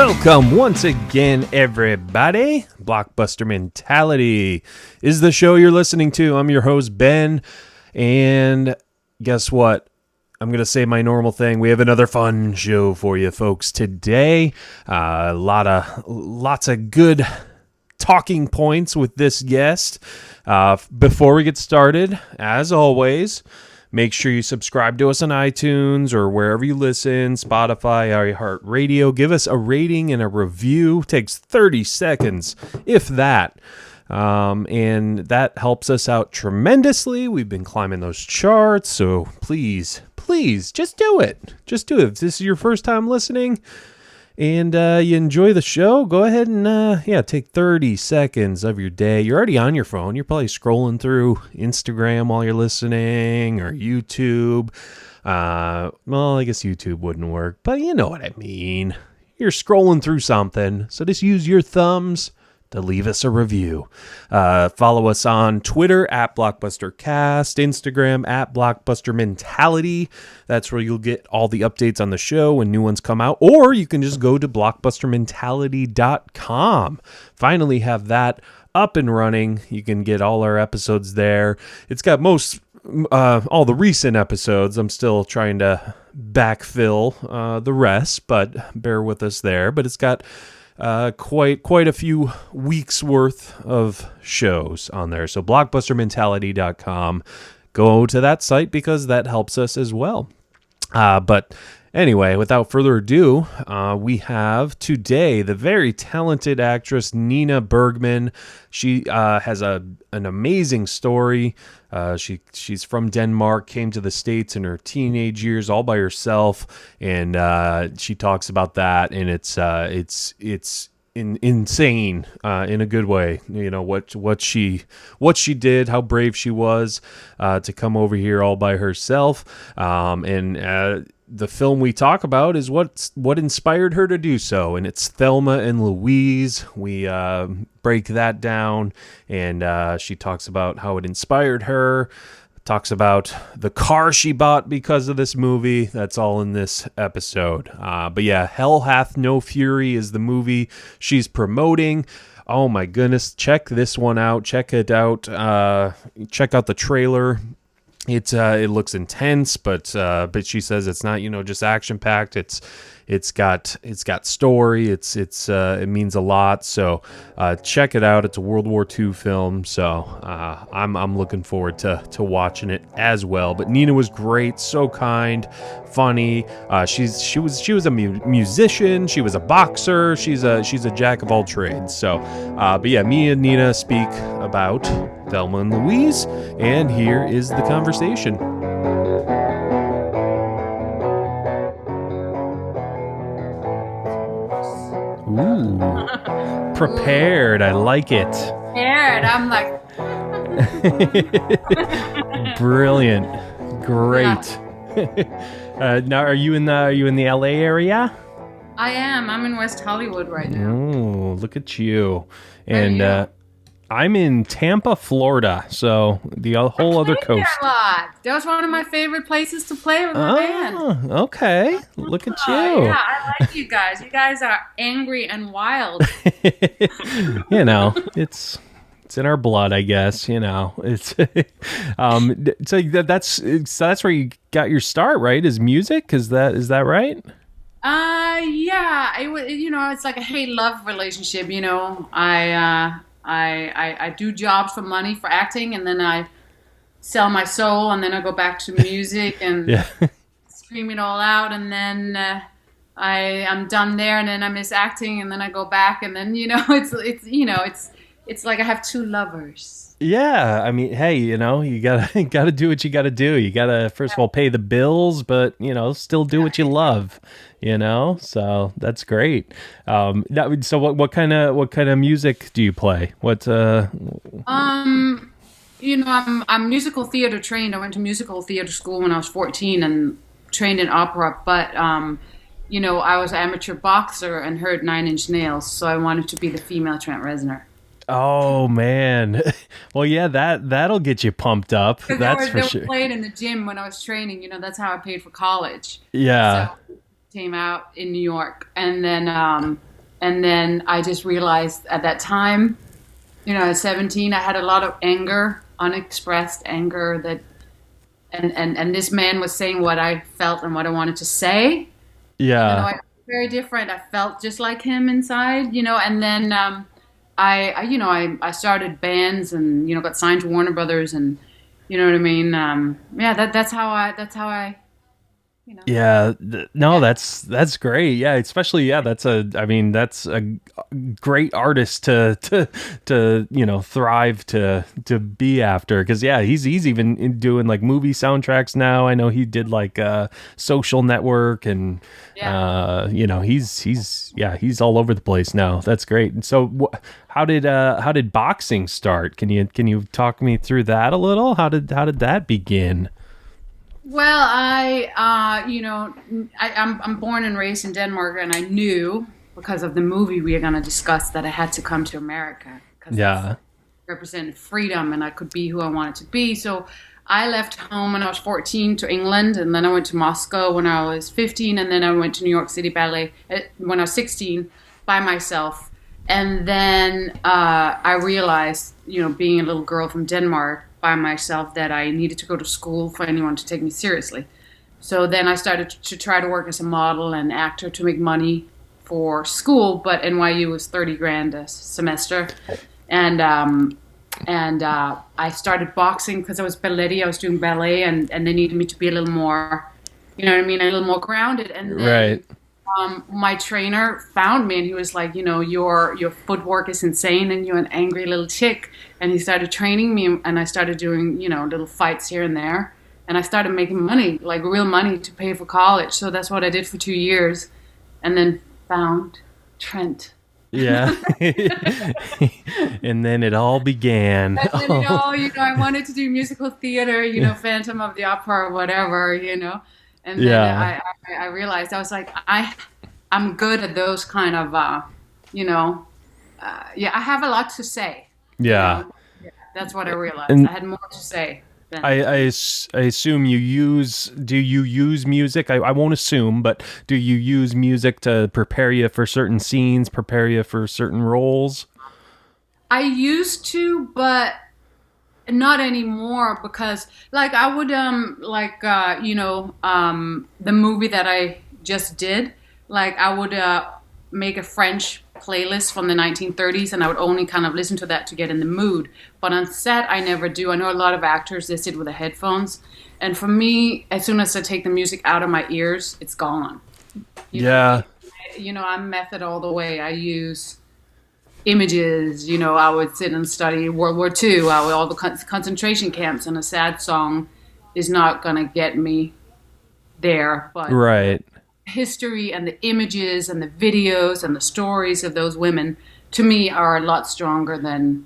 Welcome once again, everybody. Blockbuster Mentality is the show you're listening to. I'm your host, Ben, and guess what? I'm going to say my normal thing. We have another fun show for you folks today. Lots of good talking points with this guest. Before we get started, as always, make sure you subscribe to us on iTunes or wherever you listen, Spotify, iHeartRadio. Give us a rating and a review. It takes 30 seconds, if that. And that helps us out tremendously. We've been climbing those charts, so please, just do it. Just do it. If this is your first time listening and you enjoy the show, go ahead and take 30 seconds of your day. You're already on your phone. You're probably scrolling through Instagram while you're listening, or YouTube. Well, I guess YouTube wouldn't work, but you know what I mean. You're scrolling through something, so just use your thumbs to leave us a review. Follow us on Twitter at BlockbusterCast, Instagram at BlockbusterMentality. That's where you'll get all the updates on the show when new ones come out. Or you can just go to BlockbusterMentality.com. Finally have that up and running. You can get all our episodes there. It's got all the recent episodes. I'm still trying to backfill the rest, but bear with us there. But it's got quite a few weeks worth of shows on there. So blockbustermentality.com. Go to that site because that helps us as well. But anyway, without further ado, we have today the very talented actress Nina Bergman. She has an amazing story. She's from Denmark, came to the States in her teenage years all by herself, and she talks about that, and it's insane in a good way. You know what she did, how brave she was to come over here all by herself, and the film we talk about is what inspired her to do so, and it's Thelma and Louise. We break that down, and she talks about how it inspired her, talks about the car she bought because of this movie. That's all in this episode. But yeah, Hell Hath No Fury is the movie she's promoting. Oh my goodness, check this one out. Check it out. Check out the trailer. It looks intense, but she says it's not, just action packed. It's got story. It means a lot. So check it out. It's a World War II film. So I'm looking forward to watching it as well. But Nina was great, so kind, funny. She was a musician. She was a boxer. She's a jack of all trades. So but yeah, me and Nina speak about Thelma and Louise, and here is the conversation. Ooh, prepared. I like it. Prepared. I'm like, brilliant, great. Yeah. Now, are you in the LA area? I am. I'm in West Hollywood right now. Oh, look at you! And I'm in Tampa, Florida. So the whole other coast. A lot. That was one of my favorite places to play with my band. Okay. Look at you. Yeah, I like you guys. You guys are angry and wild. It's in our blood, I guess. It's so that's where you got your start, right? Is music? Is that right? Yeah. It's like a hate-love relationship. I do jobs for money for acting, and then I sell my soul, and then I go back to music and scream it all out, and then I'm done there, and then I miss acting, and then I go back, and then it's like I have two lovers. Yeah, I mean, hey, you gotta do what you gotta do. You gotta first of all pay the bills, but still do what you love. So that's great. So what kind of music do you play? I'm musical theater trained. I went to musical theater school when I was 14 and trained in opera. But I was an amateur boxer and heard Nine Inch Nails, so I wanted to be the female Trent Reznor. Oh man, well yeah, that'll get you pumped up. That's for sure. They played in the gym when I was training. That's how I paid for college. Yeah. So came out in New York, and then And then I just realized at that time, at 17, I had a lot of anger, unexpressed anger that, and this man was saying what I felt and what I wanted to say, even though Yeah. I was very different. I felt just like him inside, and then I started bands and got signed to Warner Brothers, and you know what I mean. Yeah, that's how I Yeah, no, yeah. that's great. Yeah, especially I mean, that's a great artist to thrive to be after, because yeah, he's even doing like movie soundtracks now. I know he did like Social Network, and Yeah. he's all over the place now. That's great. And so how did boxing start? Can you talk me through that a little? How did that begin? Well, I'm born and raised in Denmark, and I knew because of the movie we are going to discuss that I had to come to America because it's Yeah. represented freedom, and I could be who I wanted to be. So I left home when I was 14 to England, and then I went to Moscow when I was 15, and then I went to New York City Ballet when I was 16 by myself. And then I realized, being a little girl from Denmark by myself, that I needed to go to school for anyone to take me seriously. So then I started to try to work as a model and actor to make money for school, but NYU was 30 grand a semester. And I started boxing because I was ballet. I was doing ballet, and they needed me to be a little more, a little more grounded. And then Right. my trainer found me, and he was like, your footwork is insane, and you're an angry little chick. And he started training me, and I started doing, little fights here and there. And I started making money, like real money to pay for college. So that's what I did for 2 years, and then found Trent. Yeah. And then it all began. And then, I wanted to do musical theater, Phantom of the Opera or whatever. And then Yeah. I realized, I was like, I'm good at those kind of, yeah, I have a lot to say, you Yeah. know. Yeah, that's what I realized. I And had more to say I, than. I, I assume do you use music? I won't assume, but do you use music to prepare you for certain scenes, prepare you for certain roles? I used to, but not anymore because, like, I would the movie that I just did, like, I would make a French playlist from the 1930s, and I would only kind of listen to that to get in the mood. But on set, I never do. I know a lot of actors, they sit with the headphones, and for me, as soon as I take the music out of my ears, it's gone. Yeah. I'm method all the way. I use images. I would sit and study World War II, all the concentration camps, and a sad song is not going to get me there. But the Right. history and the images and the videos and the stories of those women, to me, are a lot stronger than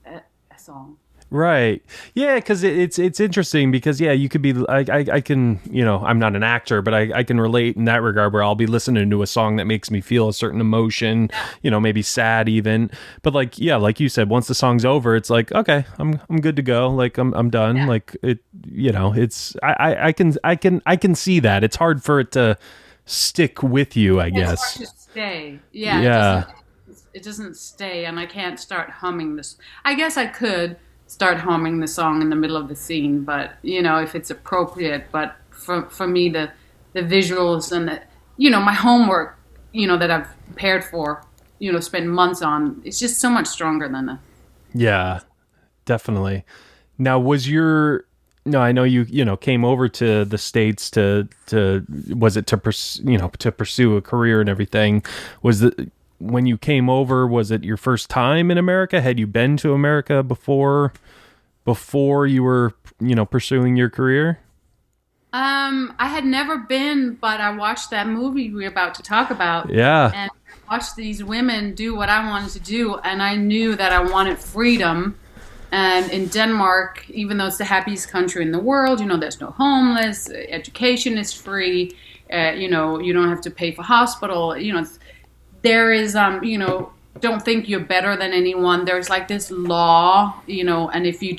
a song. Right. Yeah, because it's interesting because yeah, you could be I can I'm not an actor, but I can relate in that regard where I'll be listening to a song that makes me feel a certain emotion, maybe sad even. But like yeah, like you said, once the song's over, it's like okay, I'm good to go. Like I'm done. Yeah. Like it's I can see that. It's hard for it to stick with you, I It's hard guess. to stay. Yeah, it Yeah. doesn't. It doesn't stay, and I can't start humming this. I guess I could start humming the song in the middle of the scene, but if it's appropriate. But for me, the visuals and my homework, that I've prepared for, spent months on, it's just so much stronger than that. Yeah. Definitely. Now, was your no? I know you came over to the States to was it to to pursue a career and everything? Was the when you came over? Was it your first time in America? Had you been to America before you were pursuing your career? I had never been, but I watched that movie we're about to talk about, Yeah. and watched these women do what I wanted to do, and I knew that I wanted freedom. And in Denmark, even though it's the happiest country in the world, there's no homeless, education is free, you don't have to pay for hospital, there is, don't think you're better than anyone. There's like this law, and if you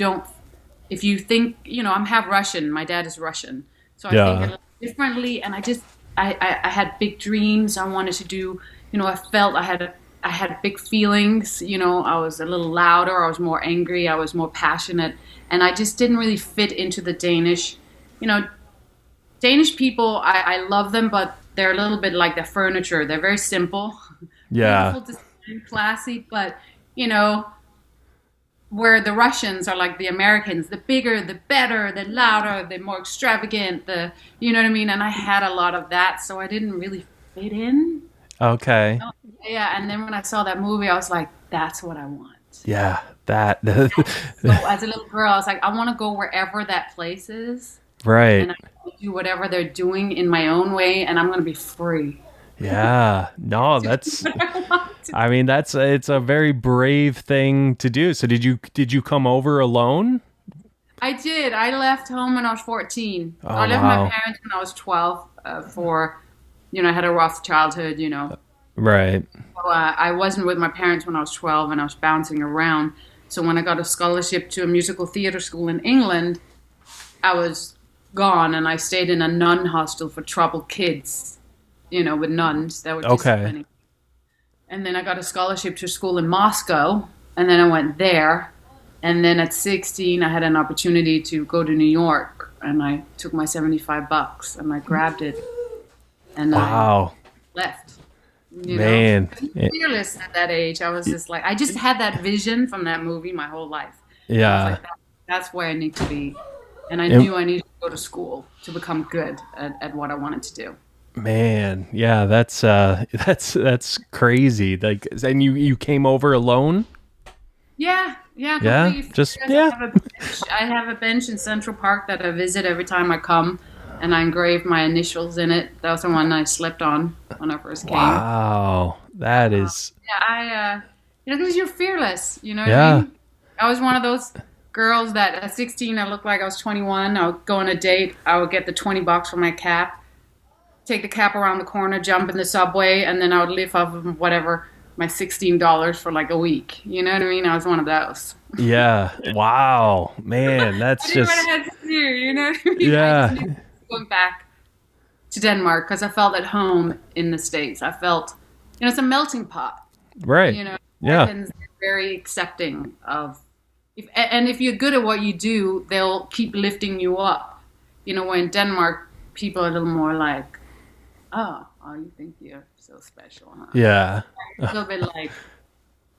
think, I'm half Russian, my dad is Russian, so I think a Yeah. little differently, and I had big dreams. I wanted to do, I felt I had big feelings. I was a little louder. I was more angry. I was more passionate, and I just didn't really fit into the Danish. You know, Danish people. I love them, but they're a little bit like the furniture. They're very simple, Yeah. beautiful design, classy, but you know, where the Russians are like the Americans, the bigger, the better, the louder, the more extravagant, you know what I mean? And I had a lot of that, so I didn't really fit in. Okay. Yeah, and then when I saw that movie, I was like, that's what I want. Yeah. That. So as a little girl, I was like, I want to go wherever that place is, Right. and I want to do whatever they're doing in my own way, and I'm going to be free. Yeah. No, To do that's. what I want to. I mean, it's a very brave thing to do. So did you come over alone? I did. I left home when I was 14. Oh I left my wow. parents when I was 12 I had a rough childhood. Right. So, I wasn't with my parents when I was 12 and I was bouncing around. So when I got a scholarship to a musical theater school in England, I was gone and I stayed in a nun hostel for troubled kids, with nuns that were Okay. disciplining. And then I got a scholarship to a school in Moscow and then I went there. And then at 16, I had an opportunity to go to New York and I took my $75 and I grabbed it and I Wow. left. Man. Fearless at that age. I was just like, I just had that vision from that movie my whole life. And I was Yeah. like, that's where I need to be. And I And- knew I needed to go to school to become good at what I wanted to do. Man, yeah, that's crazy. Like, and you came over alone? Yeah, Yeah, completely. just Furious. I have a bench in Central Park that I visit every time I come, and I engrave my initials in it. That was the one I slept on when I first came. Wow, that is Yeah, because you're fearless. You know what I yeah, mean? I was one of those girls that at 16 I looked like I was 21. I would go on a date. I would get the $20 for my cap, take the cap around the corner, jump in the subway, and then I would live off of whatever my $16 for like a week. You know what I mean? I was one of those. yeah. Wow, man, I that's did what I just had to do. You know what I mean? I just yeah, knew going back to Denmark because I felt at home in the States. I felt, it's a melting pot. right. Yeah, Americans are very accepting of, if you're good at what you do, they'll keep lifting you up. Where in Denmark, people are a little more like, oh, you think you're so special, huh? yeah, A little bit like,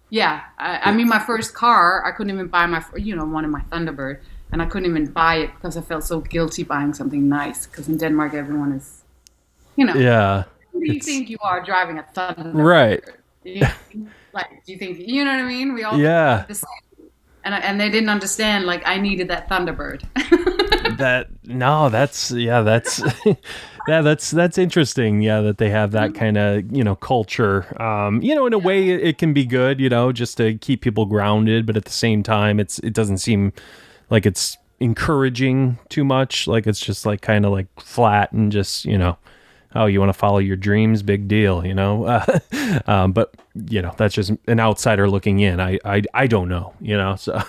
yeah. I mean, my first car, I couldn't even buy one of my Thunderbird, and I couldn't even buy it because I felt so guilty buying something nice. Because in Denmark, everyone is, yeah. who do you It's think you are driving a Thunderbird? right. Like, do you think, you know what I mean? We all Yeah. the same. And they didn't understand, like, I needed that Thunderbird. That's yeah, that's yeah, that's interesting. Yeah, that they have that kind of culture. In a way, it can be good. Just to keep people grounded, but at the same time, it doesn't seem like it's encouraging too much. Like it's just like kind of like flat and just oh, you want to follow your dreams, big deal. But that's just an outsider looking in. I don't know. So.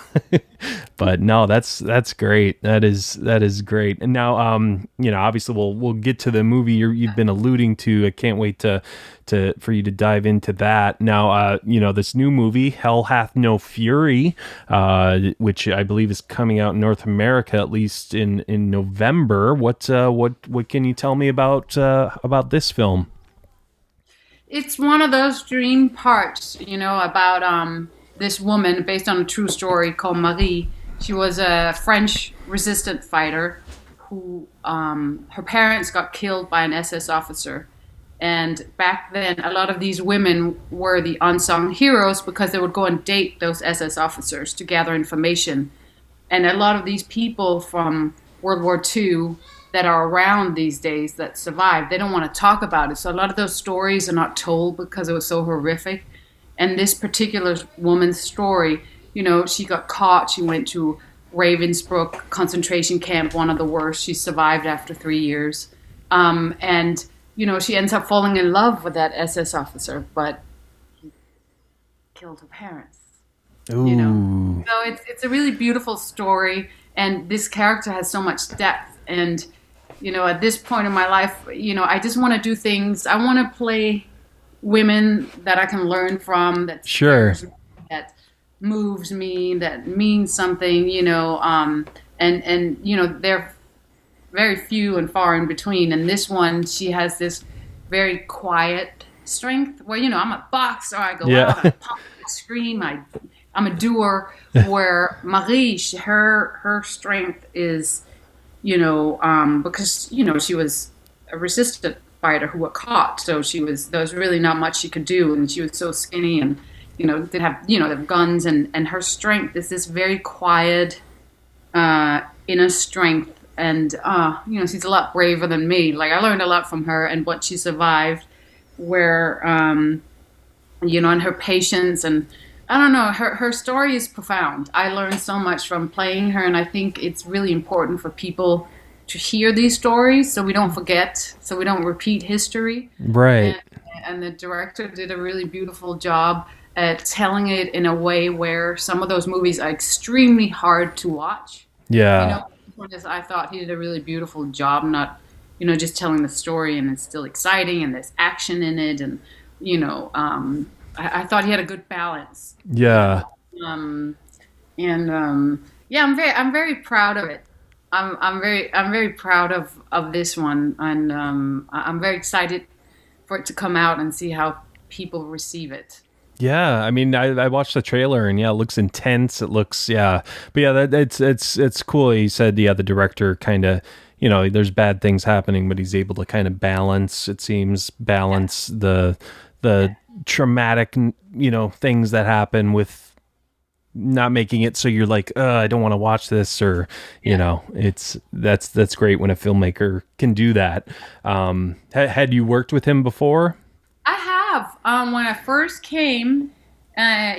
But no, that's great. That is great. And now, obviously we'll get to the movie you've been alluding to. I can't wait for you to dive into that. Now, this new movie, Hell Hath No Fury, which I believe is coming out in North America at least in November. What can you tell me about this film? It's one of those dream parts, about this woman based on a true story called Marie. She was a French resistant fighter who her parents got killed by an SS officer. And back then, a lot of these women were the unsung heroes because they would go and date those SS officers to gather information. And a lot of these people from World War II that are around these days that survived, they don't want to talk about it. So a lot of those stories are not told because it was so horrific. And this particular woman's story, she got caught. She went to Ravensbrück concentration camp, one of the worst. She survived after 3 years. And she ends up falling in love with that SS officer, but he killed her parents. Ooh. So it's a really beautiful story, and this character has so much depth. And at this point in my life, I just want to do things. I want to play women that I can learn from, that Sure. scares me, that moves me, that means something, and they're very few and far in between. And this one, she has this very quiet strength where, I'm a boxer, I go Yeah. out, I pump, I scream, I'm a doer. Where Marie, her strength is, because, she was a resistant fighter who got caught. So there was really not much she could do. And she was so skinny and, did have, they have guns, and her strength is this very quiet, inner strength. And, she's a lot braver than me. Like, I learned a lot from her and what she survived, where, and her patience. And I don't know, her story is profound. I learned so much from playing her, and I think it's really important for people to hear these stories so we don't forget, so we don't repeat history. Right. And the director did a really beautiful job at telling it in a way where some of those movies are extremely hard to watch. Yeah. I thought he did a really beautiful job, not, just telling the story, and it's still exciting and there's action in it, and, I thought he had a good balance. Yeah. Yeah, I'm very proud of it. I'm very proud of this one, and I'm very excited for it to come out and see how people receive it. Yeah, I mean, I watched the trailer, and yeah, it looks intense. It looks, yeah, but yeah, it's cool. He said, yeah, the director kind of, there's bad things happening, but he's able to kind of balance. It seems balance the traumatic, things that happen with not making it so you're like, I don't want to watch this, or that's great when a filmmaker can do that. Had you worked with him before? I have. When I first came,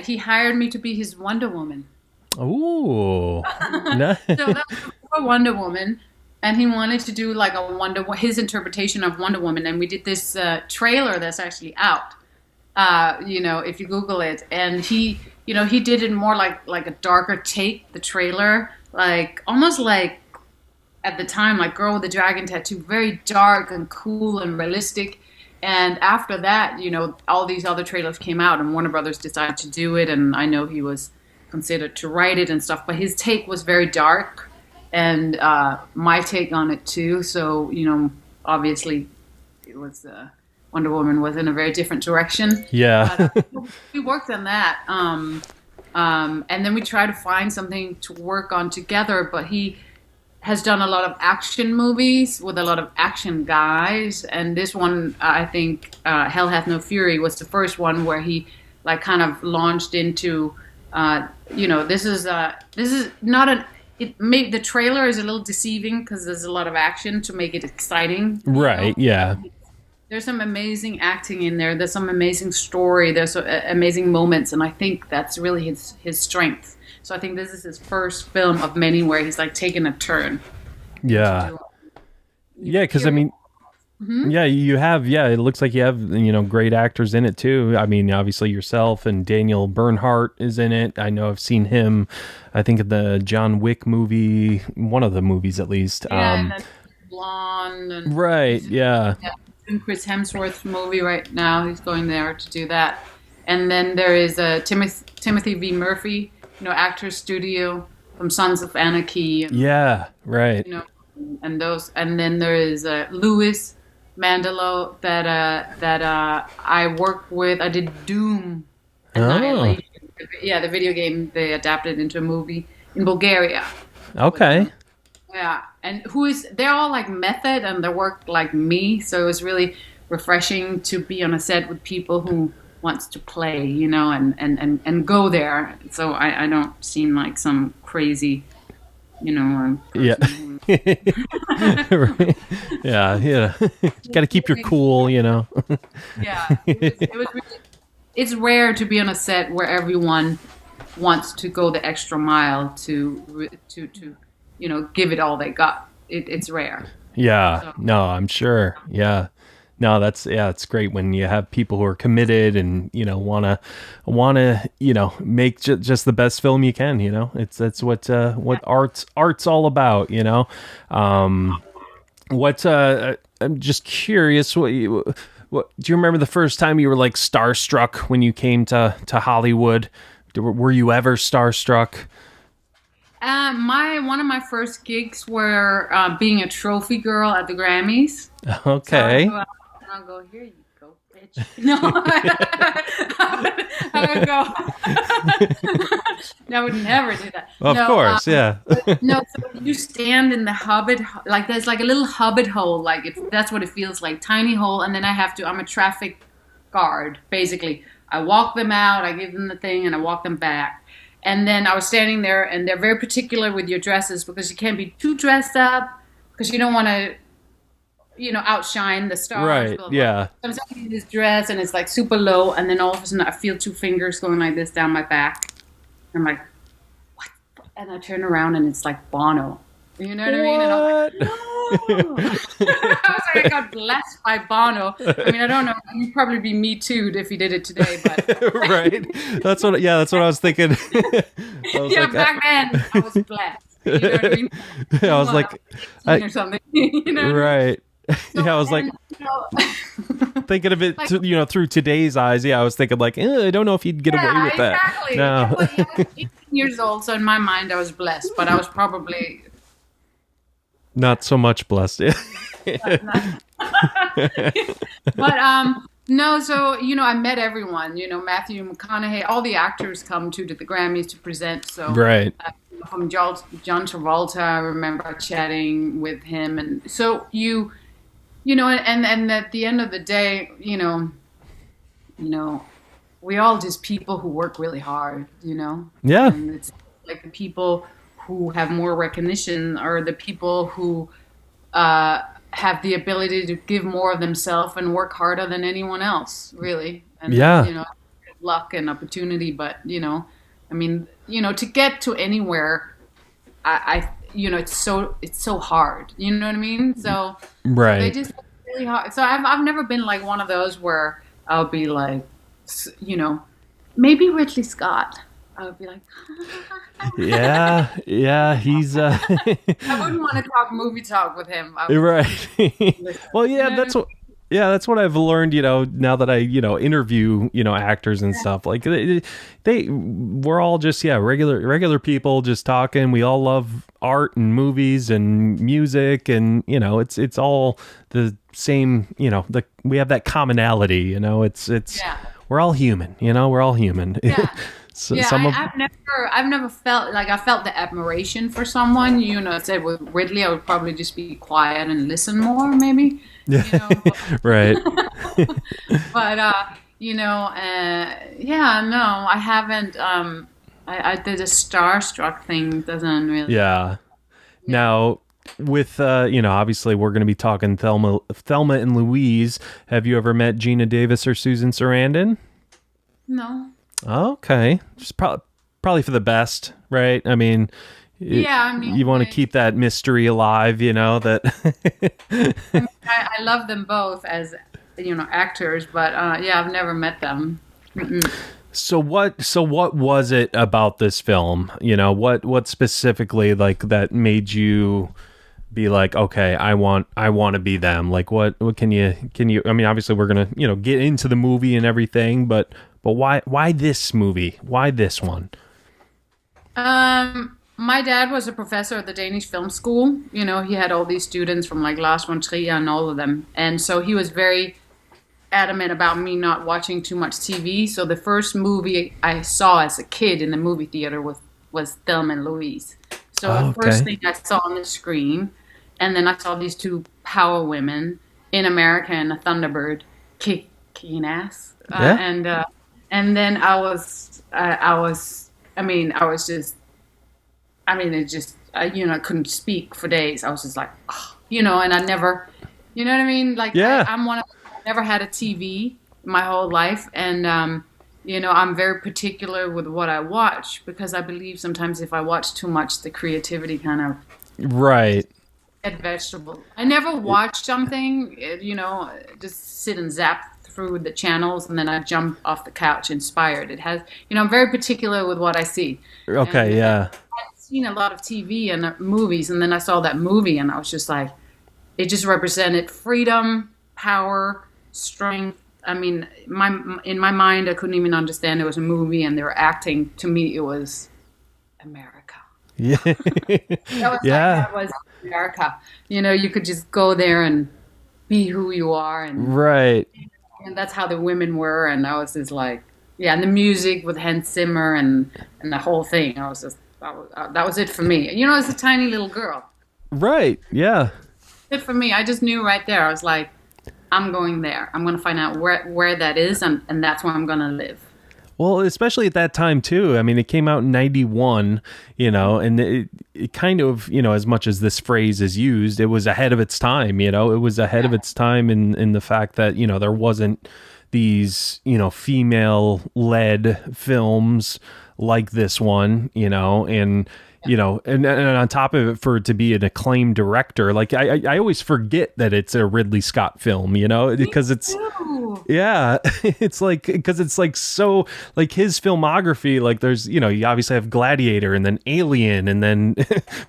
he hired me to be his Wonder Woman. Ooh. So that was before Wonder Woman, and he wanted to do like his interpretation of Wonder Woman, and we did this trailer that's actually out. If you Google it, and he did it more like a darker take, the trailer, like almost like at the time, like Girl with the Dragon Tattoo, very dark and cool and realistic. And after that, all these other trailers came out, and Warner Brothers decided to do it. And I know he was considered to write it and stuff, but his take was very dark, and my take on it too. So, obviously, it was Wonder Woman was in a very different direction. Yeah. But, we worked on that, and then we tried to find something to work on together. But he has done a lot of action movies with a lot of action guys, and this one, I think, Hell Hath No Fury, was the first one where he like kind of launched into, this is not an. The trailer is a little deceiving because there's a lot of action to make it exciting. Right. Yeah. There's some amazing acting in there. There's some amazing story. There's amazing moments, and I think that's really his strength. So I think this is his first film of many where he's like taking a turn. Yeah. Yeah, because I mean, yeah, you have, it looks like you have, great actors in it too. I mean, obviously yourself, and Daniel Bernhardt is in it. I know I've seen him, I think in the John Wick movie, one of the movies at least. Yeah, that's Blonde. And right, yeah. In Chris Hemsworth's movie right now. He's going there to do that. And then there is Timothy V. Murphy, Actors Studio from Sons of Anarchy. And, yeah, right. And then there is Louise Mandelo that I worked with. I did Doom Annihilation. Yeah, the video game they adapted into a movie in Bulgaria. Okay. Yeah, and they're all like method, and they work like me, so it was really refreshing to be on a set with people who wants to play, and go there. So I don't seem like some crazy, person. Right. Yeah. Got to keep your cool, Yeah, it was really, it's rare to be on a set where everyone wants to go the extra mile to give it all they got. It's rare. Yeah. So. No, I'm sure. Yeah. No, it's great when you have people who are committed and, wanna, make just the best film you can, that's what art's all about, I'm just curious, do you remember the first time you were like starstruck when you came to Hollywood? Were you ever starstruck? One of my first gigs were being a trophy girl at the Grammys. Okay. So I'll go, here you go, bitch. No, I would go. I would never do that. Of course, yeah. No, so you stand in the hobbit, like there's like a little hobbit hole, like that's what it feels like, tiny hole, and then I'm a traffic guard, basically. I walk them out, I give them the thing, and I walk them back. And then I was standing there, and they're very particular with your dresses because you can't be too dressed up because you don't want to, outshine the stars. Right, yeah. So I'm standing in this dress, and it's like super low, and then all of a sudden I feel two fingers going like this down my back. I'm like, what? And I turn around, and it's like Bono. You know what I mean? And I'm like, no. I was like, I got blessed by Bono. I mean, I don't know. He'd probably be Me Too'd if he did it today, but right. That's what I was thinking. Back then I was blessed. You know what I mean? I was like, or something. You know? Right. So, I was like, thinking of it, like, through today's eyes. Yeah, I was thinking like, I don't know if he'd get away with that. Exactly. No. I was 18 years old, so in my mind I was blessed, but I was probably not so much blessed. But no, so I met everyone. Matthew McConaughey, all the actors come to the Grammys to present. So right. From John Travolta, I remember chatting with him, and so and at the end of the day, we all just people who work really hard. Yeah. And it's like the people who have more recognition are the people who have the ability to give more of themselves and work harder than anyone else, really. And, luck and opportunity, but, to get to anywhere, it's so hard. You know what I mean? So, right. So they just work really hard. So I've never been like one of those where I'll be like, maybe Ridley Scott. I would be like, yeah, he's. I wouldn't want to talk movie talk with him. Right. Well, yeah, that's what I've learned. Now that I interview actors and stuff, like we're all just regular people just talking. We all love art and movies and music, and it's all the same. We have that commonality. It's we're all human. We're all human. Yeah. So I've never felt like I felt the admiration for someone. Say with Ridley, I would probably just be quiet and listen more, maybe. Yeah. Right. But no, I haven't. I did a starstruck thing. Doesn't really. Yeah. Now, with obviously we're going to be talking Thelma and Louise. Have you ever met Gina Davis or Susan Sarandon? No. Okay, just probably for the best, right? I mean, you want to keep that mystery alive, that. I love them both as actors, but I've never met them. Mm-mm. So what was it about this film? What specifically like that made you be like, okay, I want to be them? Like what can you? I mean, obviously we're gonna get into the movie and everything, but why this movie? Why this one? My dad was a professor at the Danish Film School. He had all these students from like Lars von Trier and all of them, and so he was very adamant about me not watching too much TV. So the first movie I saw as a kid in the movie theater was Thelma and Louise. So the first thing I saw on the screen, and then I saw these two power women in America and a Thunderbird kicking ass, and then I couldn't speak for days. I was just like, and I never, you know what I mean? Like, I'm one of, I never had a TV my whole life. And, I'm very particular with what I watch because I believe sometimes if I watch too much, the creativity kind of right. Get vegetable. I never watch something, just sit and zap through the channels and then I jump off the couch inspired. It has, I'm very particular with what I see. Okay, and, yeah. I've seen a lot of TV and movies, and then I saw that movie and I was just like, it just represented freedom, power, strength. I mean, in my mind, I couldn't even understand it was a movie and they were acting. To me, it was America. Yeah. That was like Yeah. that was America. You could just go there and be who you are, Right. and that's how the women were. And I was just like, yeah, and the music with Hans Zimmer and the whole thing. I was just that was it for me. As a tiny little girl, Right. Yeah. it for me. I just knew right there. I was like, I'm going there. I'm going to find out where that is, and that's where I'm going to live. Well, especially at that time too. I mean, it came out in 91, and it kind of, as much as this phrase is used, it was ahead of its time, it was ahead of its time in the fact that, there wasn't these, female led films like this one, and and on top of it, for it to be an acclaimed director, like I always forget that it's a Ridley Scott film, because it's, yeah, it's like, because it's like, so like his filmography, like there's, you obviously have Gladiator and then Alien and then,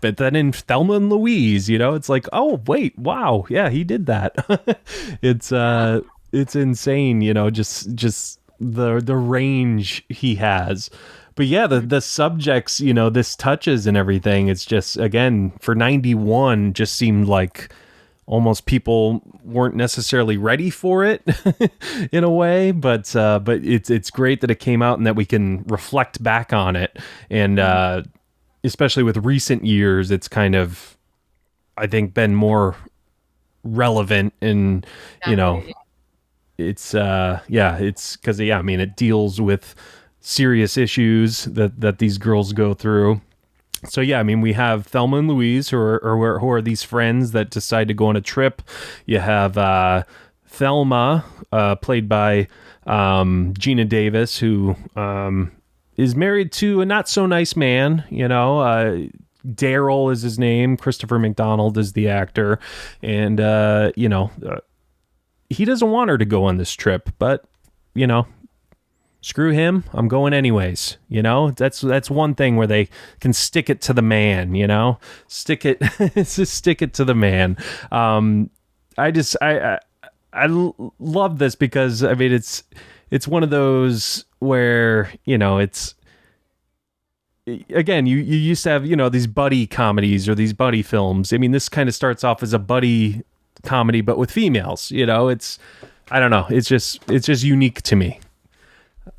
but then in Thelma and Louise, it's like, oh wait, wow, yeah, he did that. It's insane, just the range he has. But yeah, the subjects, this touches and everything, it's just, again, for 91, just seemed like almost people weren't necessarily ready for it in a way, but it's great that it came out and that we can reflect back on it. And especially with recent years, it's kind of, I think, been more relevant and, it's it's because, I mean, it deals with serious issues that these girls go through. So yeah, I mean, we have Thelma and Louise, who are these friends that decide to go on a trip. You have Thelma, played by Gina Davis, who is married to a not so nice man. Daryl is his name. Christopher McDonald is the actor, and he doesn't want her to go on this trip, but screw him, I'm going anyways. That's one thing where they can stick it to the man. Stick it to the man. I love this because, I mean, it's one of those where it's, again, you used to have these buddy comedies or these buddy films. I mean, this kind of starts off as a buddy comedy but with females. It's, I don't know, it's just unique to me.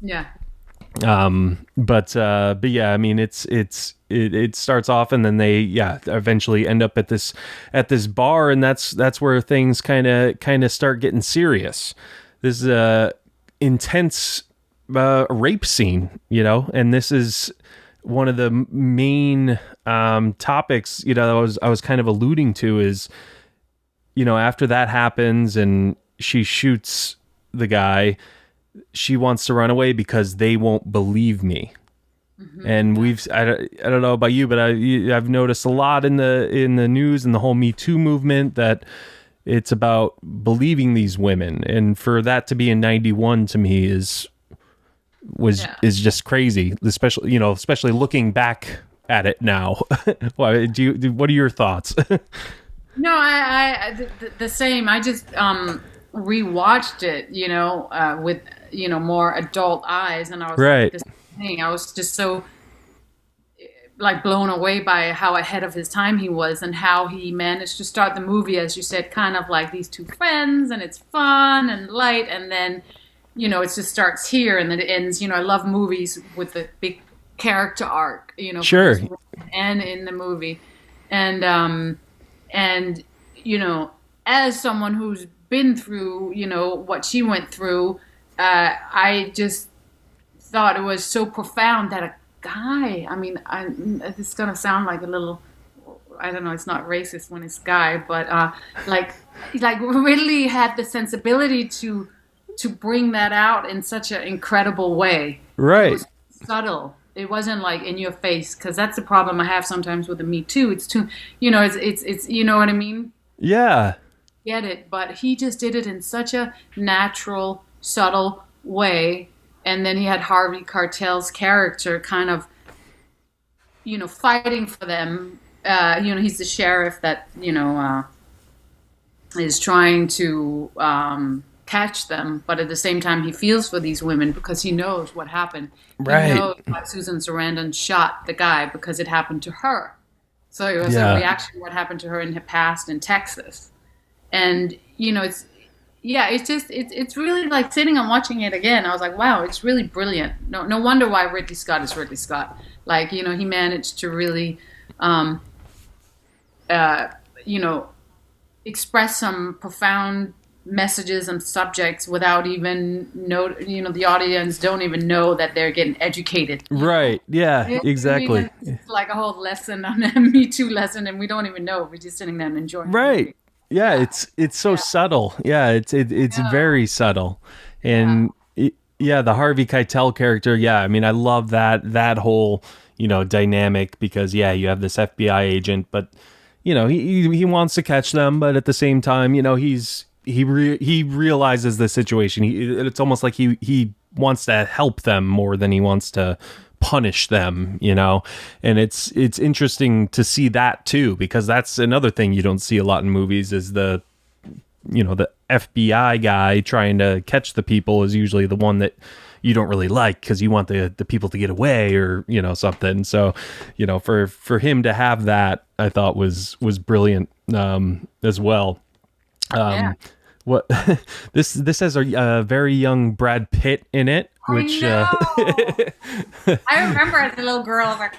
Yeah. But yeah, I mean, it starts off and then they eventually end up at this bar, and that's where things kind of start getting serious. This is a intense rape scene, and this is one of the main topics I was kind of alluding to is, after that happens and she shoots the guy, she wants to run away because they won't believe me. Mm-hmm. And I don't know about you, but I've noticed a lot in the news and the whole Me Too movement that it's about believing these women, and for that to be in 91 to me is just crazy, especially looking back at it now. What are your thoughts? No, I the same. I just rewatched it, with more adult eyes, and I was right. Like, this thing. I was just so like blown away by how ahead of his time he was, and how he managed to start the movie, as you said, kind of like these two friends, and it's fun and light, and then it just starts here and then it ends. I love movies with a big character arc, sure, and in the movie, and as someone who's been through, what she went through, I just thought it was so profound that a guy, I mean, it's going to sound like a little, I don't know, it's not racist when it's guy, but like really had the sensibility to bring that out in such an incredible way. Right. It was subtle. It wasn't like in your face, because that's the problem I have sometimes with the Me Too. It's too, it's you know what I mean? Yeah. Get it, but he just did it in such a natural, subtle way. And then he had Harvey Keitel's character kind of, fighting for them. He's the sheriff that, is trying to catch them, but at the same time he feels for these women because he knows what happened. He Right. knows why Susan Sarandon shot the guy because it happened to her. So it was Yeah. a reaction to what happened to her in her past in Texas. And it's really like sitting and watching it again. I was like, wow, it's really brilliant. No wonder why Ridley Scott is Ridley Scott. Like, he managed to really express some profound messages and subjects without even the audience don't even know that they're getting educated. Right. Yeah, exactly. It's like a whole lesson on a Me Too lesson, and we don't even know. We're just sitting there and enjoying the Right. movie. Yeah, it's so subtle. Yeah, it's very subtle. And the Harvey Keitel character, yeah, I mean, I love that whole, dynamic because you have this FBI agent, but he wants to catch them, but at the same time, he realizes the situation. It's almost like he wants to help them more than he wants to punish them, and it's interesting to see that too, because that's another thing you don't see a lot in movies is the FBI guy trying to catch the people is usually the one that you don't really like because you want the people to get away or something. So for him to have that, I thought was brilliant as well. What this has a very young Brad Pitt in it, which I remember as a little girl, I was like,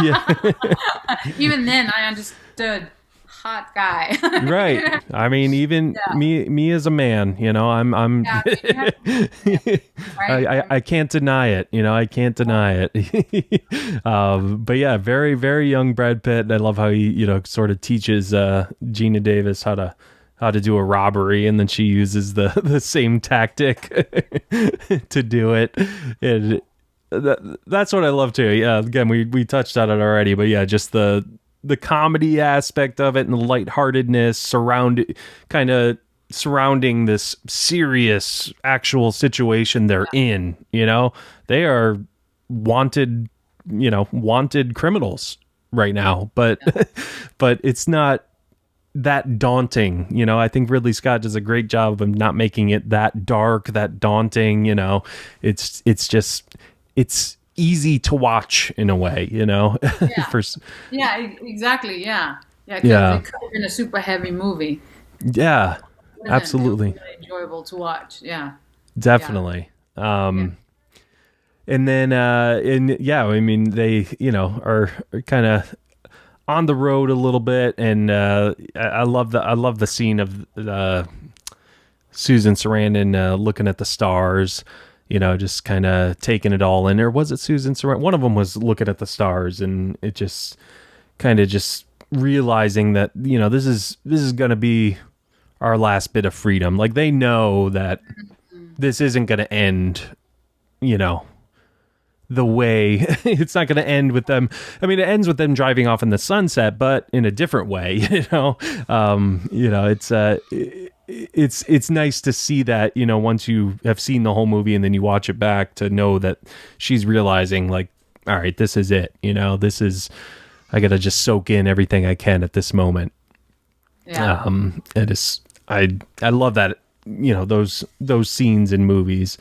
yeah. Even then I understood hot guy. Right. I mean, even me as a man, I'm right? I can't deny it. I can't deny it. But yeah, very, very young Brad Pitt. I love how he, sort of teaches Gina Davis how to do a robbery, and then she uses the same tactic to do it. And that's what I love too. Yeah, again, we touched on it already, but yeah, just the comedy aspect of it and the lightheartedness surrounding this serious actual situation they're in. They are wanted criminals right now, but but it's not that daunting. I think Ridley Scott does a great job of not making it that dark, that daunting. It's easy to watch in a way, Yeah. Exactly. Yeah. It could have been a super heavy movie. Yeah, absolutely. It was really enjoyable to watch. Yeah. Definitely. And then, I mean, they, are kind of on the road a little bit, and I love the scene of Susan Sarandon looking at the stars, just kind of taking it all in. Or was it Susan Sarandon? One of them was looking at the stars, and it just kind of just realizing that this is going to be our last bit of freedom. Like, they know that this isn't going to end, the way it's not going to end with them. I mean, it ends with them driving off in the sunset, but in a different way. It's nice to see that, once you have seen the whole movie and then you watch it back, to know that she's realizing, like, all right, this is it. I got to just soak in everything I can at this moment. Yeah. It is, I love that, those scenes in movies.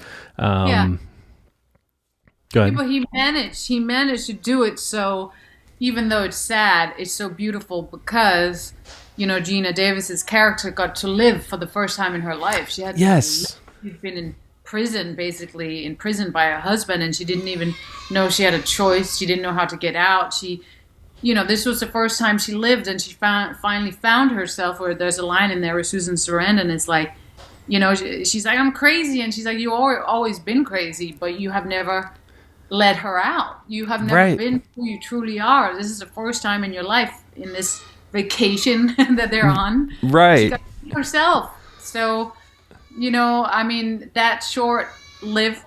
Go ahead. But he managed to do it, so even though it's sad, it's so beautiful because Gina Davis's character got to live for the first time in her life. She had she'd been in prison, basically imprisoned by her husband, and she didn't even know she had a choice. She didn't know how to get out. This was the first time she lived, and she finally found herself. Where there's a line in there where Susan Sarandon is like, she's like, I'm crazy, and she's like, you've always been crazy, but you have never let her out. You have never been who you truly are. This is the first time in your life, in this vacation that they're on. Right. She got to be herself. So, I mean, that short-lived,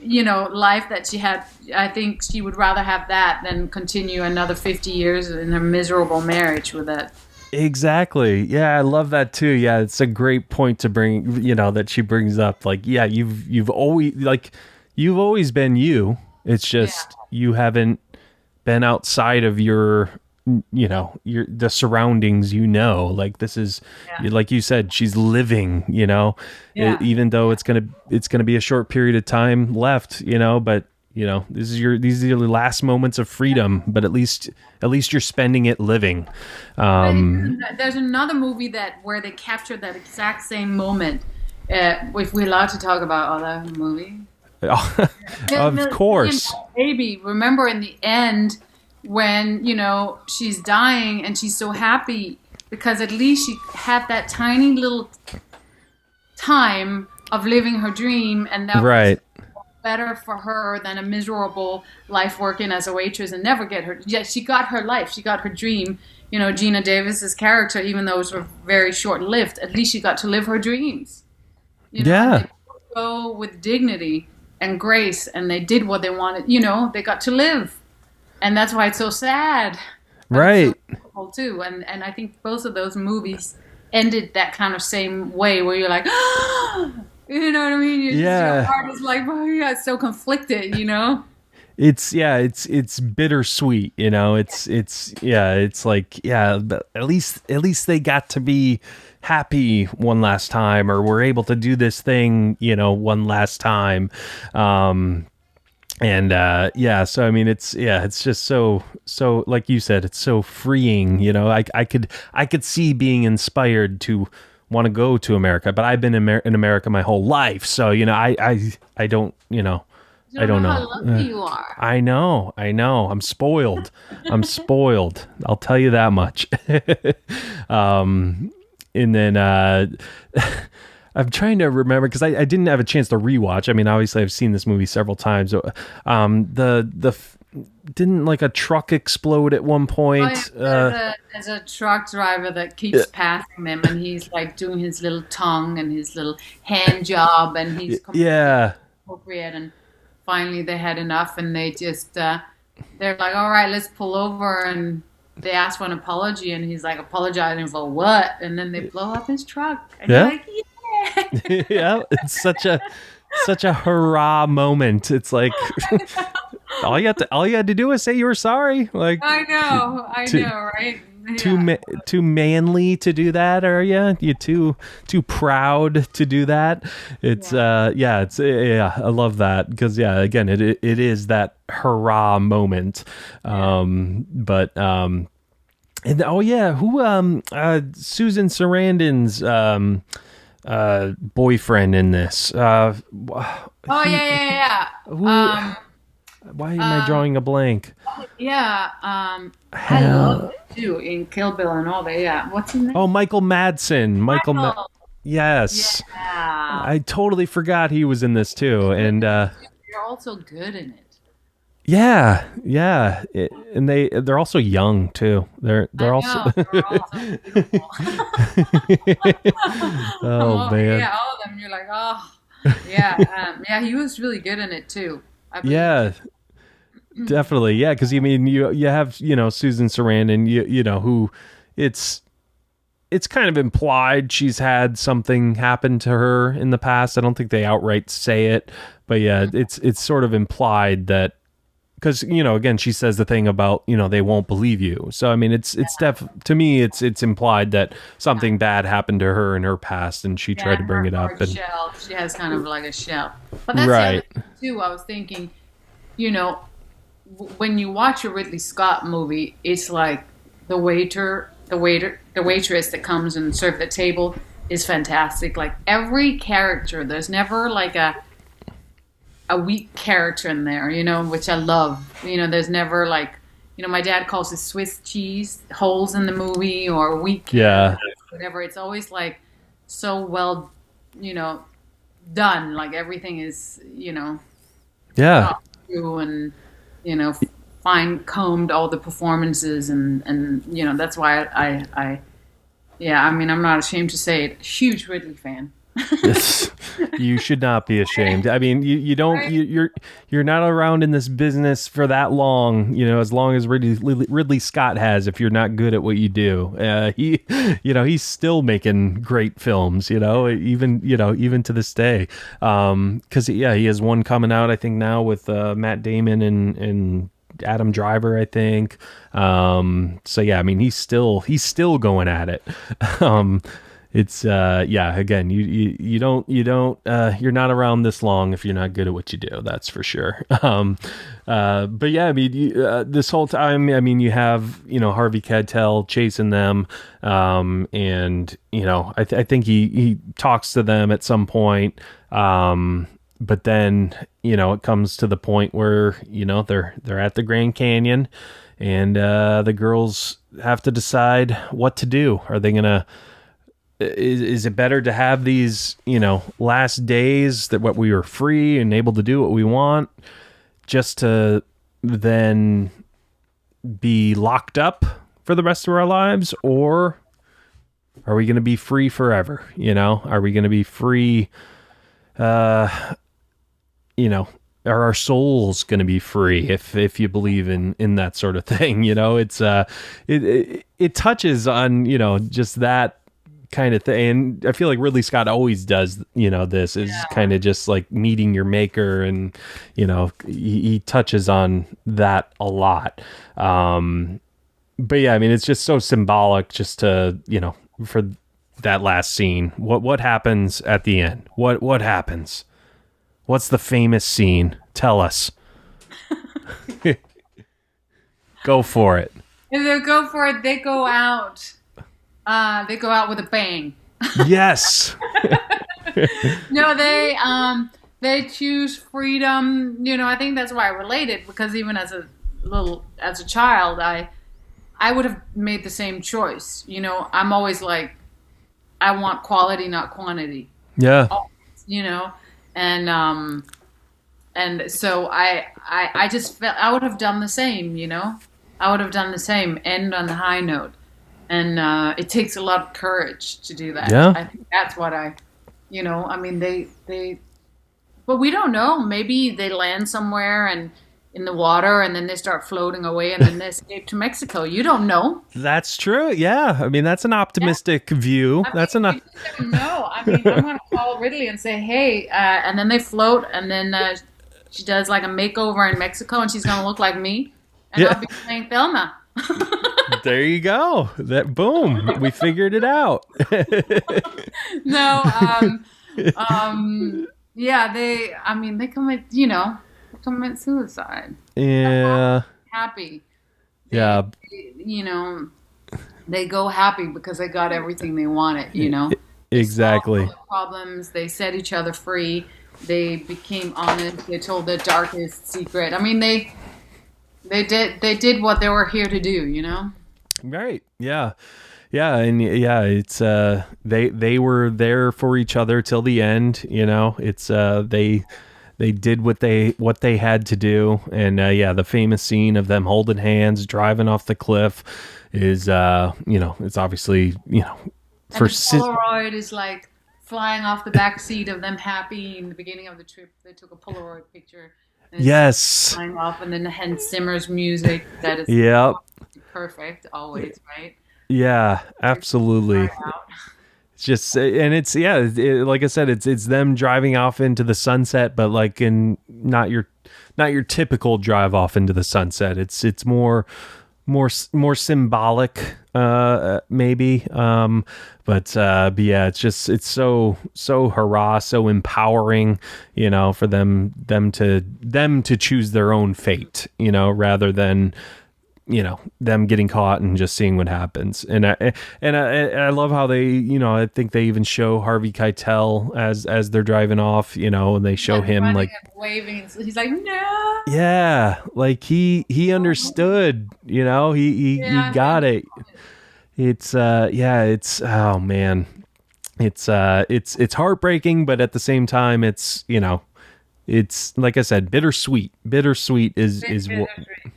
life that she had, I think she would rather have that than continue another 50 years in a miserable marriage with that. Exactly. Yeah, I love that too. Yeah, it's a great point to bring, that she brings up. Like, yeah, you've always been you. It's just you haven't been outside of your the surroundings, like this is, like you said, she's living, even though it's gonna be a short period of time left, but these are your last moments of freedom, but at least you're spending it living. There's another movie where they captured that exact same moment. If we're allowed to talk about other movie, of course. Baby, remember in the end when she's dying and she's so happy because at least she had that tiny little time of living her dream, and that right. was better for her than a miserable life working as a waitress and never get her. Yeah, she got her life, she got her dream. Gina Davis's character, even though it was very short lived, at least she got to live her dreams. They go with dignity and grace, and they did what they wanted. They got to live, and that's why it's so sad. Right. It's so beautiful too, and I think both of those movies ended that kind of same way, where you're like, you know what I mean? Your heart is like, oh yeah, it's so conflicted. It's bittersweet. It's like, but at least they got to be happy one last time, or we're able to do this thing, one last time. So I mean, it's just so like you said, it's so freeing. I could see being inspired to want to go to America, but I've been in America my whole life, so I don't I don't know how lucky you are. I know. I'm spoiled. I'll tell you that much. And then I'm trying to remember, because I didn't have a chance to rewatch. I mean, obviously I've seen this movie several times. Didn't like a truck explode at one point? There's a truck driver that keeps passing them, and he's like doing his little tongue and his little hand job, and he's appropriate. And finally they had enough, and they just they're like, all right, let's pull over, and they ask for an apology, and he's like, apologizing for what? And then they blow up his truck, and you're like, yeah. Yeah, it's such a hurrah moment. It's like all you had to do is say you were sorry. Like, I know, right? Yeah. Too manly to do that, are you? You too proud to do that. It's I love that, because again, it is that hurrah moment. And Susan Sarandon's boyfriend in this. Why am I drawing a blank? I love it too, in Kill Bill and all that. Yeah, what's his name? Oh, Michael Madsen. Yes. Yeah. I totally forgot he was in this too, and you're also good in it. Yeah. And they're also young too. They're also beautiful. Oh man. Yeah, all of them. You're like, oh, yeah. He was really good in it too. Yeah. Definitely, yeah, because you mean you have Susan Sarandon, who it's kind of implied she's had something happen to her in the past. I don't think they outright say it, but yeah, it's sort of implied that, because again, she says the thing about they won't believe you. So I mean, to me it's implied that something bad happened to her in her past, and she tried to bring it up. And shell. She has kind of like a shell, but that's right. The other thing too. I was thinking, when you watch a Ridley Scott movie, it's like the waitress that comes and serves the table is fantastic. Like every character, there's never like a weak character in there, which I love. There's never like, my dad calls it Swiss cheese holes in the movie, or weak characters, whatever. It's always like so well, done. Like everything is, thought through, and fine combed all the performances, and that's why I mean, I'm not ashamed to say it, huge Ridley fan. You should not be ashamed. I mean, you're not around in this business for that long, as long as Ridley Scott has. If you're not good at what you do, he's still making great films, even to this day. Because he has one coming out, I think now, with Matt Damon and Adam Driver, I think. So yeah, I mean, he's still going at it. It's again, you don't you're not around this long if you're not good at what you do. That's for sure. But yeah, I mean, this whole time, I mean, you have, Harvey Keitel chasing them. And I think he talks to them at some point. But then, it comes to the point where, they're at the Grand Canyon, and the girls have to decide what to do. Are they going to, is it better to have these, last days that what we were free and able to do what we want, just to then be locked up for the rest of our lives? Or are we going to be free forever? Are we going to be free? Are our souls going to be free if you believe in that sort of thing? It's it touches on, just that kind of thing. And I feel like Ridley Scott always does, this is kind of just like meeting your maker, and, he touches on that a lot. But yeah, I mean, it's just so symbolic just to, for that last scene. What happens at the end? What happens? What's the famous scene? Tell us. Go for it. If they go for it, they go out. They go out with a bang. Yes. No, they choose freedom. I think that's why I related, because even as a child, I would have made the same choice. I'm always like, I want quality, not quantity. Yeah. And so I just felt I would have done the same. I would have done the same. End on the high note. And it takes a lot of courage to do that. Yeah. I think that's what I mean, they, but we don't know. Maybe they land somewhere and in the water, and then they start floating away, and then they escape to Mexico. You don't know. That's true. Yeah. I mean, that's an optimistic view. That's enough. No, I mean, I'm going to call Ridley and say, hey, and then they float, and then she does like a makeover in Mexico, and she's going to look like me, and I'll be playing Thelma. There you go. That boom. We figured it out. No. Yeah. They commit suicide. Yeah. Happy. Yeah. They go happy because they got everything they wanted. Exactly. They solved all the problems. They set each other free. They became honest. They told their darkest secret. I mean, they did what they were here to do, Right. Yeah. Yeah. And yeah, it's, they were there for each other till the end, it's, they did what they had to do. And, the famous scene of them holding hands, driving off the cliff is, it's obviously, for Polaroid is like flying off the back seat of them happy in the beginning of the trip. They took a Polaroid picture. Yes. Flying off, and then the Hans Zimmer's music that is perfect always, right? Yeah, absolutely. It's just, and it's like I said, it's them driving off into the sunset, but like in not your typical drive off into the sunset. It's more symbolic, maybe. But yeah, it's so hurrah, so empowering, for them to choose their own fate, rather than, them getting caught and just seeing what happens. And I love how they, I think they even show Harvey Keitel as they're driving off, and they show him like waving. He's like, no. Yeah. Like he understood, he got it. It's, it's, oh man, it's heartbreaking, but at the same time, it's, it's like I said, bittersweet is what.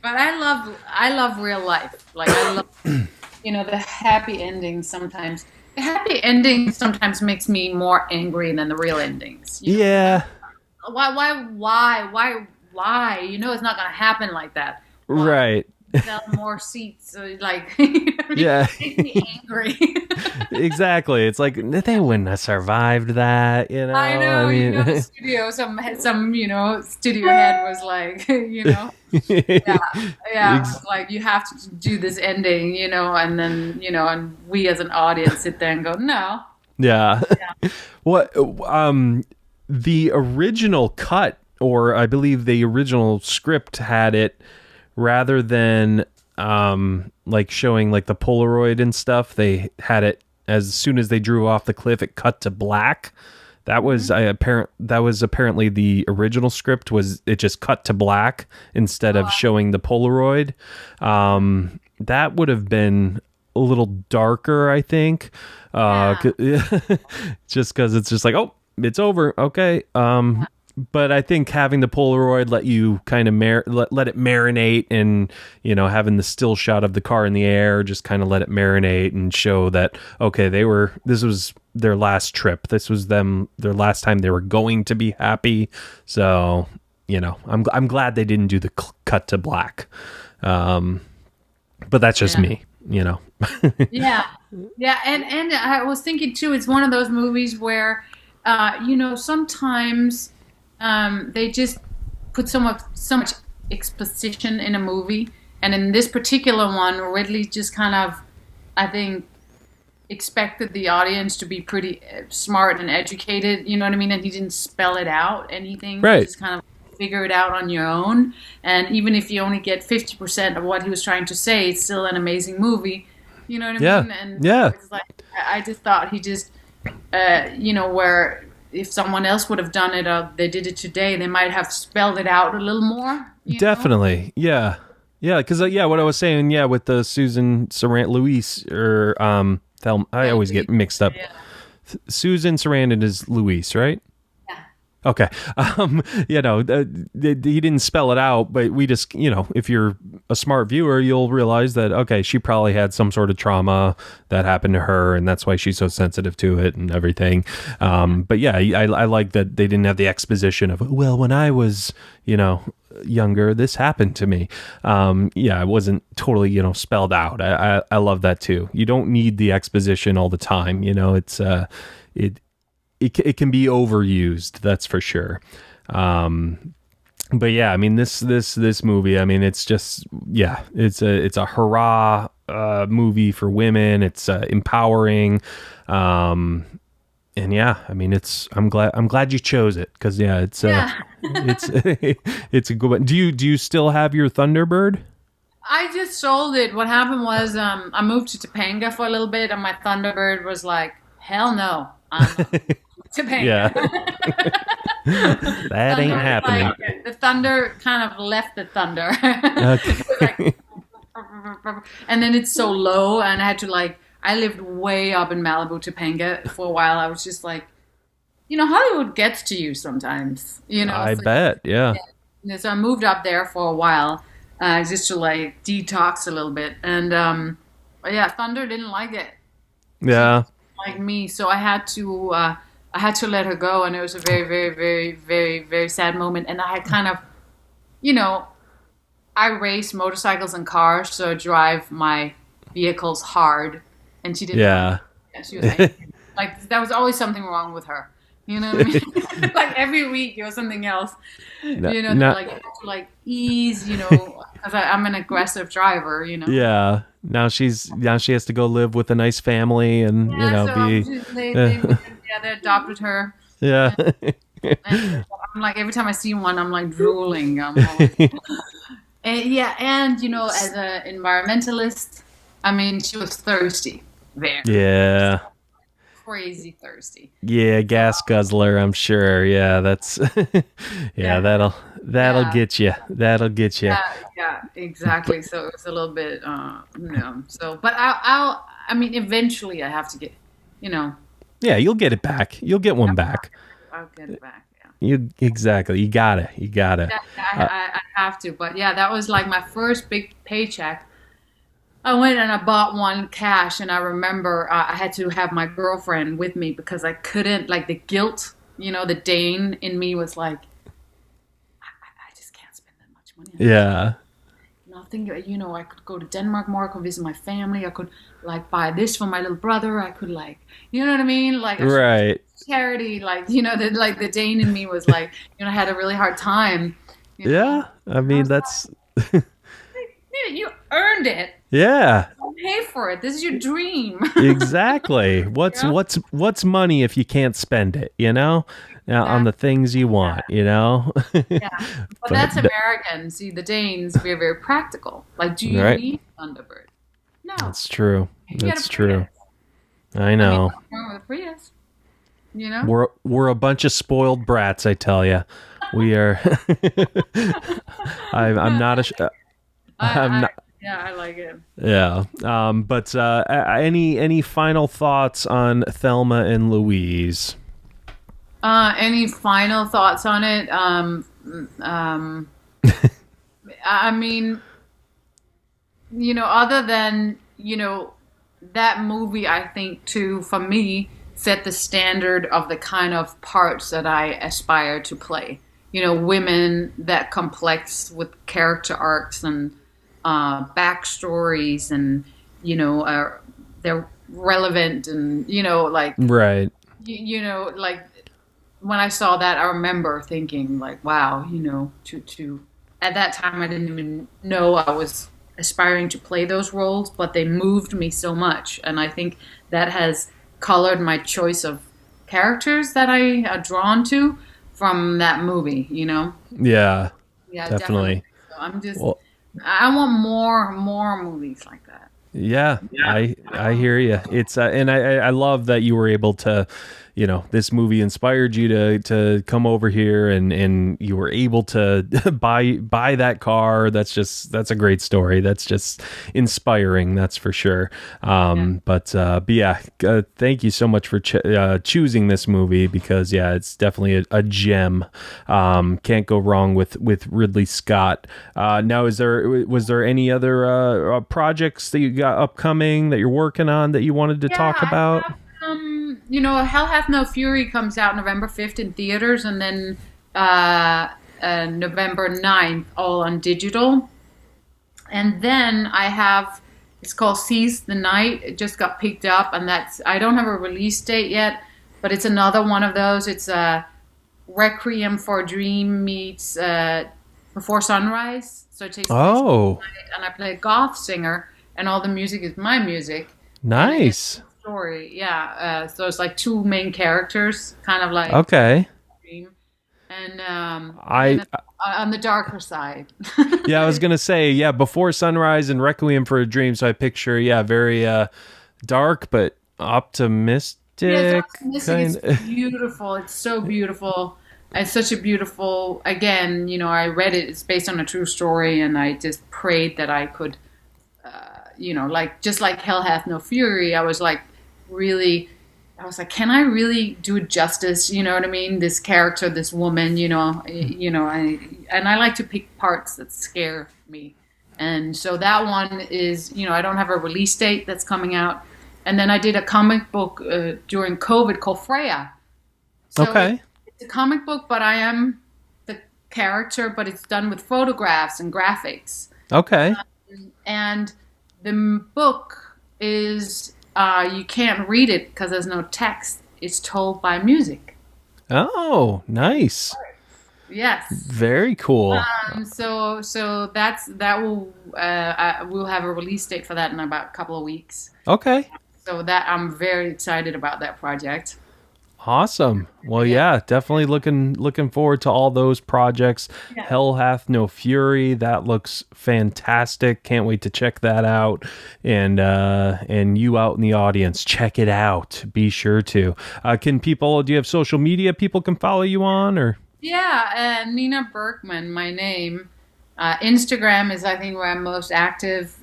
But I love real life. Like I love, the happy endings sometimes. The happy ending sometimes makes me more angry than the real endings. Yeah. Why? It's not going to happen like that. Why? Right. sell more seats. Like, Yeah. it makes me angry. Exactly. It's like they wouldn't have survived that, I I know, the mean, studio, some, studio head was like, yeah, ex- was like, you have to do this ending, and then, and we as an audience sit there and go, no. yeah. Yeah. What the original cut, or I believe the original script had it, rather than like showing like the Polaroid and stuff, they had it as soon as they drew off the cliff, it cut to black. That was apparently the original script, was it just cut to black instead of showing the Polaroid. That would have been a little darker, I think. Yeah. Just because it's just like, oh, it's over. Okay. But I think having the Polaroid let you kind of let it marinate, and having the still shot of the car in the air, just kind of let it marinate and show that, okay, this was their last trip. This was their last time they were going to be happy. So I'm glad they didn't do the cut to black. But that's just me. Yeah. Yeah. And I was thinking too, it's one of those movies where, sometimes they just put so much exposition in a movie. And in this particular one, Ridley just kind of, I think, expected the audience to be pretty smart and educated, you know what I mean? And he didn't spell it out anything. Right. You just kind of figure it out on your own. And even if you only get 50% of what he was trying to say, it's still an amazing movie. You know what I mean? And it's like, I just thought he just, where if someone else would have done it, or they did it today, they might have spelled it out a little more. Definitely. Yeah. Yeah. Because, what I was saying, with the Susan Sarandon, Louise, or Thelma, I always get mixed up. Yeah. Susan Sarandon is Louise, right? Yeah. Okay. He didn't spell it out, but we just, if you're a smart viewer, you'll realize that, okay, she probably had some sort of trauma that happened to her, and that's why she's so sensitive to it and everything. But yeah, I like that they didn't have the exposition of, well, when I was, younger, this happened to me. It wasn't totally, spelled out. I love that too. You don't need the exposition all the time. It's, it can be overused, that's for sure. But yeah, I mean, this movie, I mean, it's just, it's a hurrah movie for women. It's empowering. And I mean, I'm glad you chose it, because it's it's a good one. Do you still have your Thunderbird? I just sold it. What happened was, I moved to Topanga for a little bit, and my Thunderbird was like, hell no, I'm Topanga. Yeah. That ain't happening. Like, the thunder kind of left the thunder. Okay. And then it's so low, and I had to I lived way up in Malibu, Topanga for a while. I was just like, Hollywood gets to you sometimes. I bet, yeah. So I moved up there for a while, just to detox a little bit. And Thunder didn't like it. Yeah. Like me, so I had to let her go, and it was a very, very, very, very, very sad moment. And I had kind of, I race motorcycles and cars, so I drive my vehicles hard, and she didn't. Yeah. She was angry. That was always something wrong with her. You know what I mean? Every week it was something else. You have to ease, because I'm an aggressive driver. Yeah. Now she has to go live with a nice family, and they adopted her. Yeah. And I'm every time I see one, I'm drooling. I'm always, and as an environmentalist, I mean, she was thirsty. Very. Yeah. Crazy thirsty. Yeah, gas guzzler, I'm sure. Yeah, that's that'll get you. That'll get you. Yeah, exactly. So it was a little bit so but I mean, eventually I have to get, Yeah, you'll get it back. You'll get one back. I'll get it back. Yeah. You gotta. Yeah, I have to, but that was my first big paycheck. I went and I bought one cash, and I remember I had to have my girlfriend with me because I couldn't, the guilt, the Dane in me was I just can't spend that much money. Yeah. think, I could go to Denmark more. I could visit my family. I could like buy this for my little brother. I could like, you know what I mean? Like I should Right. charity. Like like the Dane in me was like, I had a really hard time. Yeah. I I mean, was that's like, you earned it. yeah. Pay for it. This is your dream. Exactly. What's money if you can't spend it, on the things you want, Yeah, but that's American. See, the Danes, we're very practical. Like, do you right. need Thunderbird? No. That's true. You get That's a true. Prius. I know. What's wrong with a Prius? We're a bunch of spoiled brats, I tell you. We are. I'm not a. I'm not. Yeah, I like it. Yeah. But any final thoughts on Thelma and Louise? Any final thoughts on it? I mean, other than, that movie, I think, too, for me, set the standard of the kind of parts that I aspire to play. Women that complex with character arcs and backstories and, they're relevant and, like, right. Like, when I saw that, I remember thinking like, wow, to at that time I didn't even know I was aspiring to play those roles, but they moved me so much, and I think that has colored my choice of characters that I are drawn to from that movie. Yeah. Yeah, definitely. So I'm just, I want more movies like that. Yeah, I hear you. It's and I love that you were able to, this movie inspired you to come over here and you were able to buy that car. That's a great story. That's just inspiring. That's for sure. But yeah, thank you so much for choosing this movie because it's definitely a gem. Can't go wrong with Ridley Scott. Now, was there any other projects that you got upcoming that you're working on that you wanted to talk about? Hell Hath No Fury comes out November 5th in theaters, and then November 9th all on digital. And then I have, it's called Seize the Night. It just got picked up, and I don't have a release date yet, but it's another one of those. It's a Requiem for a Dream meets Before Sunrise. So it takes place at night, and I play a goth singer, and all the music is my music. Nice. Story, yeah. So it's like two main characters, kind of like and on the darker side. Yeah, I was gonna say Before Sunrise and Requiem for a Dream. So I picture very dark but optimistic. Yeah, it's beautiful. It's so beautiful. It's such a beautiful. Again, I read it. It's based on a true story, and I just prayed that I could. Just like Hell Hath No Fury, I was like, can I really do it justice? You know what I mean? This character, this woman, I like to pick parts that scare me. And so that one is, I don't have a release date that's coming out. And then I did a comic book during COVID called Freya. So it's a comic book, but I am the character, but it's done with photographs and graphics. Okay. And the book is, you can't read it because there's no text. It's told by music. Oh, nice. Yes. Very cool. So we'll have a release date for that in about a couple of weeks. Okay. So that I'm very excited about that project. Awesome. Well, yeah, definitely looking forward to all those projects. Yeah. Hell Hath No Fury. That looks fantastic. Can't wait to check that out. And you out in the audience, check it out. Be sure to. Do you have social media people can follow you on or? Yeah, Nina Bergman, my name. Instagram is, I think, where I'm most active,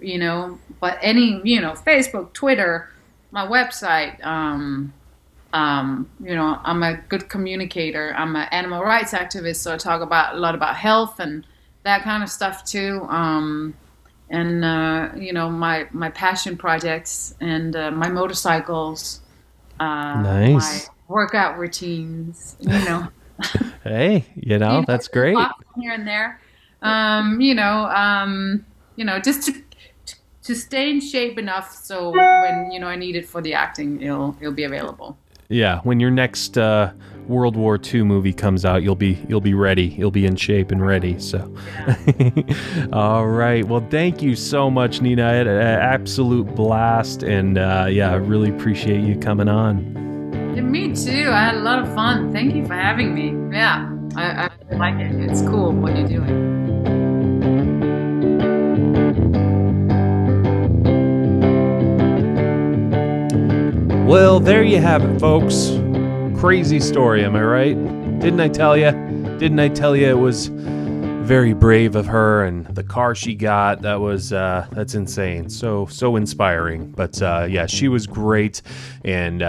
but any, Facebook, Twitter, my website, I'm a good communicator. I'm an animal rights activist, so I talk a lot about health and that kind of stuff too. My passion projects and my motorcycles, nice. My workout routines, Hey, that's great. Here and there, just to stay in shape enough so when I need it for the acting, it'll be available. Yeah, when your next World War II movie comes out, you'll be ready. You'll be in shape and ready. So, all right. Well, thank you so much, Nina. I had an absolute blast, and I really appreciate you coming on. Yeah, me too. I had a lot of fun. Thank you for having me. Yeah, I like it. It's cool what you're doing. Well, there you have it, folks. Crazy story, am I right? Didn't I tell you? It was very brave of her, and the car she got, that's insane. So inspiring. But she was great, and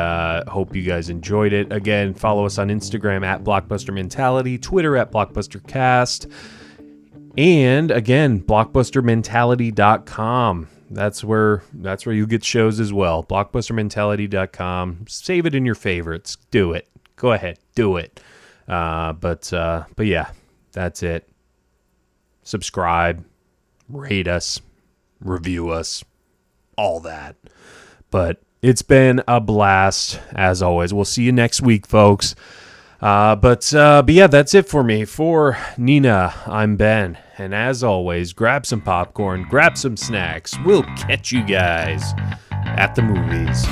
hope you guys enjoyed it. Again, follow us on Instagram at Blockbuster Mentality, Twitter at BlockbusterCast, and again, blockbustermentality.com. That's where you get shows as well. Blockbustermentality.com. Save it in your favorites. Do it. Go ahead. Do it. But yeah, that's it. Subscribe, rate us, review us, all that. But it's been a blast as always. We'll see you next week, folks. But yeah, that's it for me. For Nina, I'm Ben. And as always, grab some popcorn, grab some snacks. We'll catch you guys at the movies.